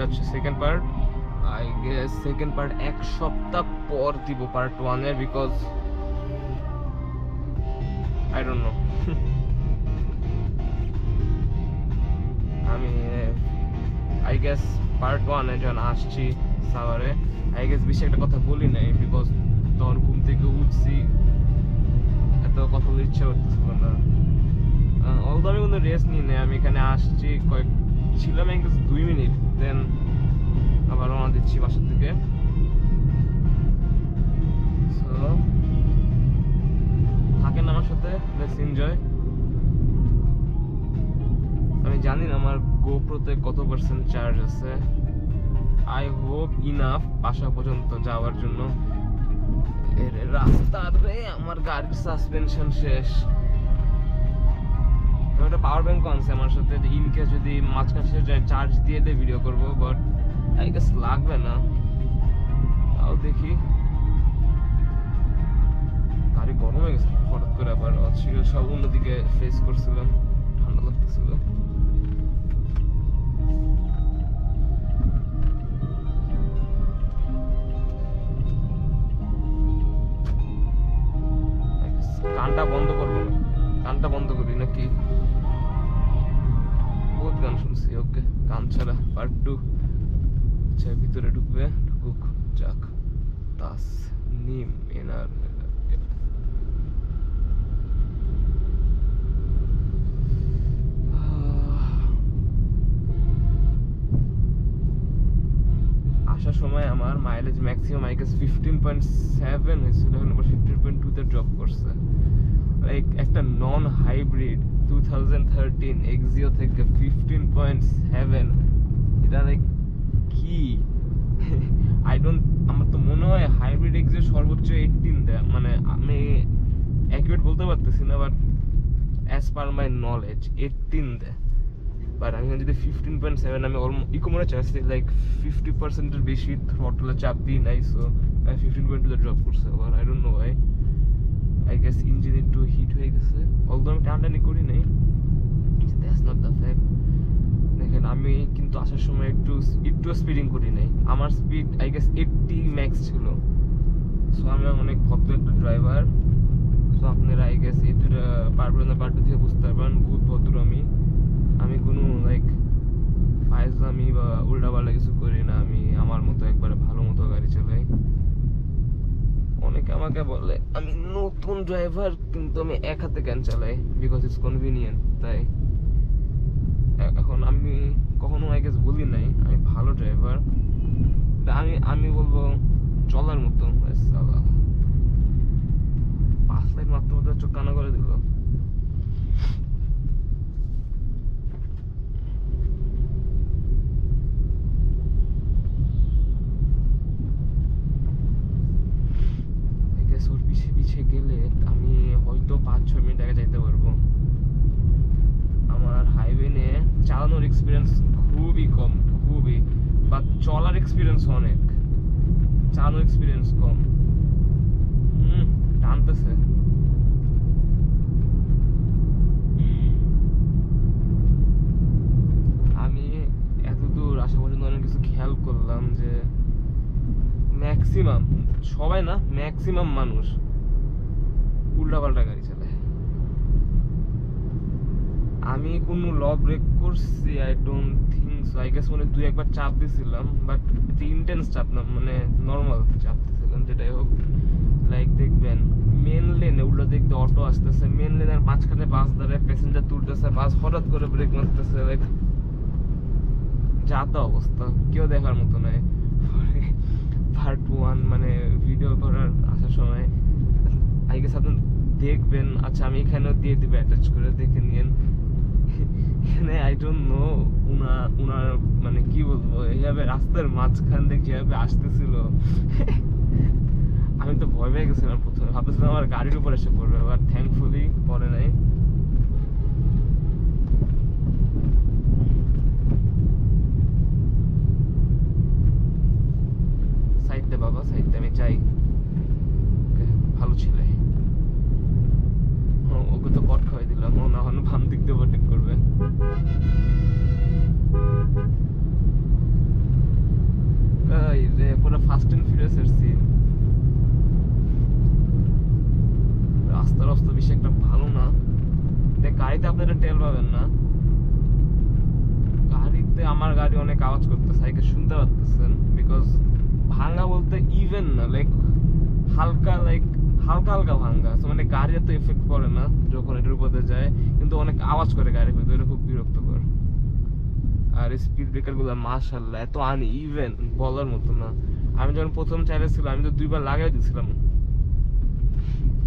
হচ্ছে second part. I guess second part এক সপ্তাহ পর দিব পার্ট 1 এর, বিকজ আই ডোন্ট নো। আমি আই গেস পার্ট 1 এ যখন আসছি সাভারে, আই গেস বেশি একটা কথা বলি নাই, বিকজ তখন ঘুম থেকে উঠছি, এত কথা বলার ইচ্ছা করতেছিল না। অলদো আমি কোনো রেস্ট নিই নাই, আমি এখানে আসছি ছিলাম আই গেস 2 মিনিট, দেন আবার রওনা দিচ্ছি বাসার থেকে। সো থাকেন আমার সাথে, লেটস এনজয়। আমি জানি না আমার গোপ্রোতে কত পার্সেন্ট চার্জ আছে, আই হোপ ইনাফ বাসা পর্যন্ত যাওয়ার জন্য। এর রাস্তাতে আমার গাড়ির সাসপেনশন শেষ। আমি একটা পাওয়ার ব্যাংক আনছি আমার সাথে, যে ইন কেস যদি মাঝখান শেষ যায় চার্জ দিয়ে দিয়ে ভিডিও করবো, বাট আই গেস লাগবে না, তাও দেখি। গাড়ি গরম হয়ে গেছে হঠাৎ করে, আবার ছিল সব অন্যদিকে ফেস করছিলাম, ঠান্ডা লাগতেছিল। গানটা বন্ধ করবো না, গানটা বন্ধ করি নাকি? বহুত গান শুনছি, ওকে গান ছাড়া পার্ট 2। আচ্ছা ভিতরে ঢুকবে, ঢুকুক যাক। তাস নিম এনার আসার সময় আমার মাইলেজ ম্যাক্সিমাম আই গেস 15.7 হয়েছিল, এখন আবার 15.2 তে ড্রপ করছে। লাইক একটা নন হাইব্রিড 2013 এক্সিও থেকে 15.7, এটা লাইক কি? আই ডোন্ট, আমার তো মনে হয় হাইব্রিড এক্সিও সর্বোচ্চ 18 দেয়, মানে আমি অ্যাকুরেট বলতে পারতেছি না, but as per my knowledge 18 দেয়। বাট আমি যদি 15.7, আমি ইকো মোডে চাচ্ছি, লাইক 50%-এর বেশি থ্রটলে চাপ দিই নাই, সো 15.2 ড্রপ করছে। আবার I don't know Y, I guess engine একটু হিট হয়ে গেছে, অলদো আমি টানটানি করি নাই, দ্যাটস নট দ্য ফ্যাক্ট। দেখেন আমি কিন্তু আসার সময় একটু স্পিডিং করি নাই, আমার স্পিড আই গেস 80 ম্যাক্স ছিল। সো আমি অনেক ভদ্র একটা ড্রাইভার, সো আপনারা আই গেস এটা পারবেন না, পার্টি থেকে বুঝতে পারবেন বহুত ভদ্র আমি কোনো লাইক ফাইজলামি বা উল্টাপাল্টা কিছু করি না, আমি আমার মতো একবারে ভালো মতো গাড়ি চালাই। অনেকে আমাকে বলে আমি নতুন ড্রাইভার, কিন্তু আমি এক হাতে গান চালাই বিকজ ইটস কনভিনিয়েন্ট। তাই এখন আমি কখনো আই গেস বলি নাই আমি ভালো ড্রাইভার, আমি বলবো চলার মতো। 5 লাইন মাত্র চোখ কানা করে দিল। পিছিয়ে গেলে আমি হয়তো 5-6 মিনিট আগে যাইতে পারবো। আমার হাইওয়ে নিয়ে চালানোর এক্সপিরিয়েন্স খুবই কম, খুবই, বা চলার এক্সপিরিয়েন্স অনেক, চালানোর এক্সপিরিয়েন্স কম। টানতেছে। আমি এত দূর আসা পর্যন্ত অনেক কিছু খেয়াল করলাম, যে ম্যাক্সিমাম, সবাই না, ম্যাক্সিমাম মানুষ উল্টাপাল্টা গাড়ি চালায়। আমি কোনো ল ব্রেক করছি? I don't think so. I guess মানে 2-1 চাপ দিছিলাম, বাট ইন্টেন্স চাপ না, মানে নর্মাল চাপ দিছিলাম। যেটাই হোক, লাইক দেখবেন মেন লেনে উল্টো দিক দিয়ে অটো আসতেছে, মেন লেনের মাঝখানে বাস দাঁড়ায়, প্যাসেঞ্জার তুলতেছে, বাস হঠাৎ করে ব্রেক মারতেছে, লাইক যা তো অবস্থা, কেউ দেখার মতো নয়। পার্ট 1 মানে ভিডিও করার আসার সময় আই গেস আপনি দেখবেন। আচ্ছা আমি এখানেও দিয়ে দিবে, অ্যাটাচ করে দেখে নিন। এখানে আই ডোন্ট নো উনার মানে কি বলবো, এইভাবে রাস্তার মাঝখান থেকে যেভাবে আসতেছিল, আমি তো ভয় পেয়ে গেছিলাম প্রথমে, ভাবতেছিলাম আমার গাড়ির উপর এসে পড়বে, বাট থ্যাঙ্কফুলি পরে নাই। সাইড দে বাবা, সাইড দে, আমি চাই। ভালো ছেলে, ওকে তো কট খাওয়াই দিলাম, ও না হলে বাম দিক দিয়ে ওভারটেক করবে। পুরো ফাস্ট এন্ড ফিউরিয়াস এর সিন। রাস্তা বেশি একটা ভালো না, গাড়িতে আপনারা টেল পাবেন না। গাড়িতে আমার গাড়ি অনেক আওয়াজ করতেছে, সাইকেল শুনতে পাচ্ছেন, বিকজ ভাঙা বলতে ইভেন না, হালকা হালকা ভাঙা, মানে গাড়ি এত এফেক্ট পড়ে না যখন এটার উপরে যায়, কিন্তু অনেক আওয়াজ করে গাড়ির ভিতরে, খুব বিরক্তকর। আর স্পিড ব্রেকার গুলো মাশাআল্লাহ এত আনি ইভেন বলার মতো না। আমি যখন প্রথম চালিয়েছিলাম আমি তো 2 বার লাগাই দিয়েছিলাম।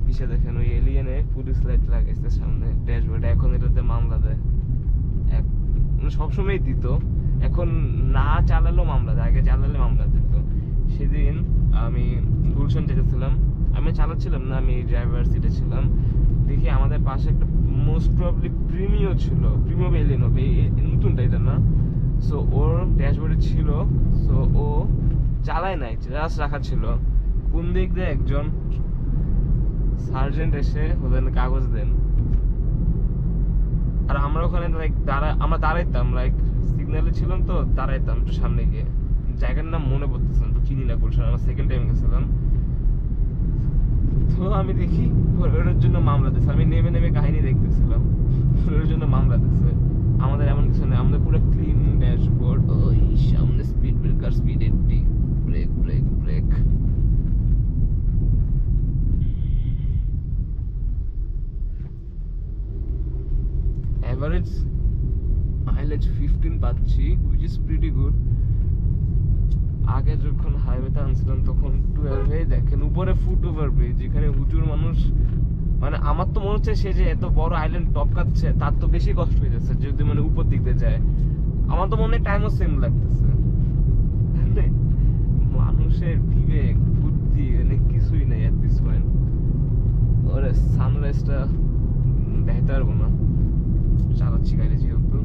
পিছে দেখেন ওই এলিয়েনে পুলিশ লাইট লাগাইছে সামনে ড্যাশবোর্ডে, এখন এটাতে মামলা দেয়। সবসময় দিত, এখন না চালালেও মামলা দেয়, আগে চালালে মামলা দিত। সেদিন আমি গুলশান যেতেছিলাম, আমি চালাচ্ছিলাম না, আমি ড্রাইভার সিটে ছিলাম। দেখি আমাদের পাশে একটা মোস্ট প্রবাবলি প্রিমিও ছিল, প্রিমিও এলিয়েন হবে, নতুনটা এটা না। সো ওর ড্যাশবোর্ডে ছিল, সো ও চালায় নাই, জাস্ট রাখা ছিল। কোন দিক দিয়ে একজন সার্জেন্ট এসে ওদের কাগজ দেন, আর আমরা ওখানে আমরা দাঁড়াইতাম, সিগন্যালে ছিলাম তো, দাঁড়াইতাম একটু সামনে গিয়ে। জায়গার নাম মনে পড়তেছে না, তো চিনি না গুলশান, আমরা সেকেন্ড টাইম গেছিলাম। তো আমি দেখি ওর জন্য মামলা দিচ্ছে, আমি নেমে কাহিনী দেখতেছিলাম, ওর জন্য মামলা দিচ্ছে। আমাদের এমন কিছু নেই, আমাদের পুরো ক্লিন ড্যাশবোর্ড, ওই সামনে speed breaker, speed 80, brake brake brake. Average mileage 15 পাচ্ছি, which is pretty good. আগে যখন হাইওয়েতে আনছিলাম তখন 12 দেখেন, উপরে ফুট ওভার ব্রিজ, এখানে হুজুর মানুষ, মানে আমার তো মনে হচ্ছে সে যে এত বড় আইল্যান্ড টপ কাটছে তার তো বেশি কষ্ট হয়ে যাচ্ছে যদি মানে উপর দিক দিয়ে যায়। আমার তো মনে হয় টাইমও সেম লাগতেছে। মানুষের বিবেক বুদ্ধি মানে কিছুই নেই এট দিস পয়েন্ট। ওরে সানরাইজটা দেখতে পারবো না, চালাচ্ছি গাড়ি যেহেতু।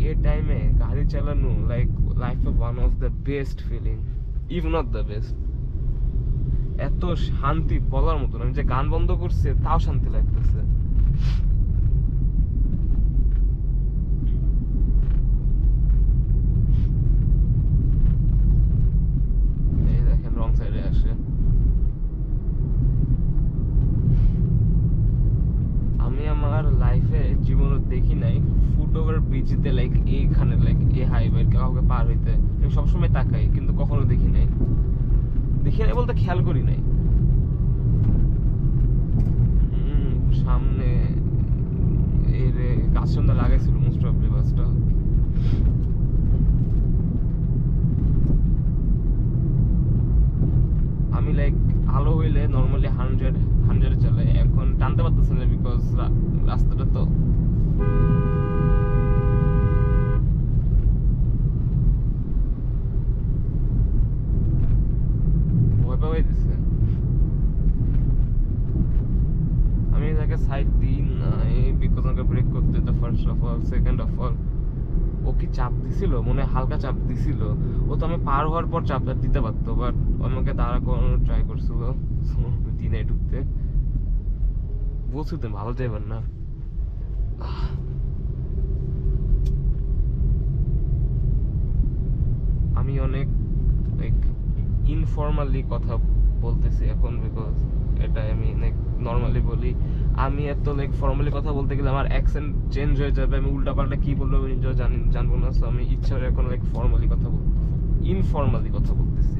এই টাইমে গাড়ি চালানো লাইফে one of the best feeling, if not the best. এত শান্তি বলার মতো না, আমি যে গান বন্ধ করছে তাও শান্তি লাগতেছে। এই দেখেন রং সাইডে আসে। আমি আমার লাইফে জীবনে দেখি নাই ফুট ওভার ব্রিজতে এইখানে এই হাইওয়ে কাউকে পার হইতে। আমি সবসময় তাকাই কিন্তু কখনো দেখি নাই বলতে খেয়াল করি নাই। সামনে এর গাছ সামনে লাগাইছিল মোস্ট প্রবাবলি বাসটা। আমি আলো হইলে নর্মালি 100 চালাই, এখন টানতে পারতেছি না বিকজ রাস্তাটা তো ভয় পাওয়াই দিচ্ছে। আমি এটাকে সাইড দিই নাই বিকজ আমাকে ব্রেক করতে তো first of all, second of all ও কি চাপ দিছিল, মনে হালকা চাপ দিছিল। ও তো আমি পার হওয়ার পর চাপটা দিতে পারতো, বাট আমাকে দাঁড়া করানোর ট্রাই করছিল দিনে ঢুকতে। বলছি তো ভালো যাইবেন না। আমি অনেক ইনফর্মালি কথা বলতেছি এখন বিকজ এটা আমি নর্মালি বলি। আমি এত ফর্মালি কথা বলতে গেলে আমার অ্যাকসেন্ট চেঞ্জ হয়ে যাবে, আমি উল্টাপাল্টা কি বলবো নিজেও জানবো না। সো আমি ইচ্ছা করে এখন ফর্মালি কথা ইনফর্মালি কথা বলতেছি।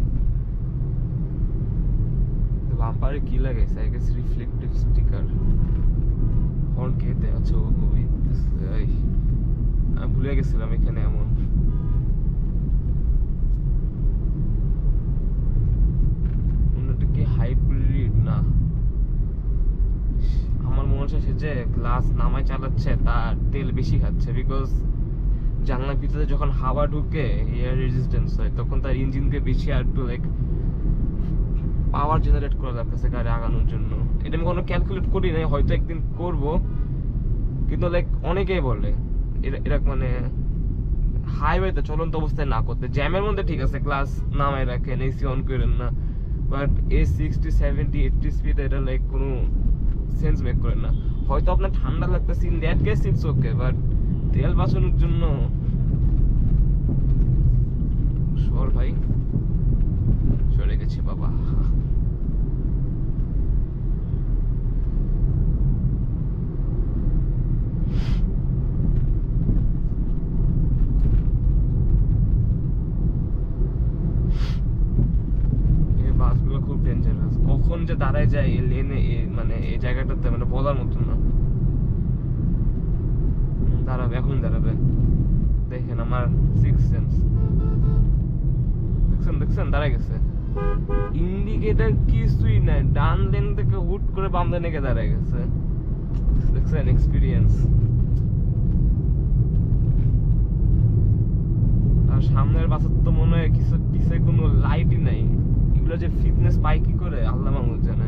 বাম্পারে কি লাগাইছে? I guess reflective sticker. Horn খেতে আছে ওই, আমি ভুলে গেছিলাম এখানে এমন। কি হাইব্রিড না, আমার মনে হচ্ছে সে যে গ্লাস নামায় চালাচ্ছে তার তেল বেশি খাচ্ছে বিকজ জানলার ভিতরে যখন হাওয়া ঢুকে এয়ার রেজিস্ট্যান্স হয় তখন তার ইঞ্জিনকে বেশি আর একটু পাওয়ার জেনারেট করা লাগতেছে গাড়ি আগানোর জন্য। এটা আমি কোনো ক্যালকুলেট করি নাই, হয়তো একদিন করব, কিন্তু অনেকেই বলে এরা মানে হাইওয়েতে চলন্ত অবস্থায় না করতে। জ্যামের মধ্যে ঠিক আছে গ্লাস নামায় রাখেন, এসি অন করেন না, বাট 60, 70, 80 স্পিড এটা কোনো সেন্স মেক করে না। হয়তো আপনার ঠান্ডা লাগতেছে, in that case it's okay, but তেল বাঁচানোর জন্য সর ভাই। গেছি বাবা। এই বাসগুলো খুব ডেঞ্জারাস, কখন যে দাঁড়ায় যায় এই লেনে, মানে এই জায়গাটাতে মানে বলার মতন না। দাঁড়াবে, এখন দাঁড়াবে। দেখেন আমার সিক্স সেন্স, দেখছেন দাঁড়ায় গেছে। ইন্ডিকেটর কিছুই নাই, ডান লেন থেকে হুট করে বাম লেনে গিয়ে দাঁড়ায় গেছে। দেখছেন এক্সপিরিয়েন্স। আর সামনের বাসের তো মনে হয় কিছু পিছে কোনো লাইটই নাই। এগুলো যে ফিটনেস পায় কি করে আল্লাহ মাহমুদ জানে।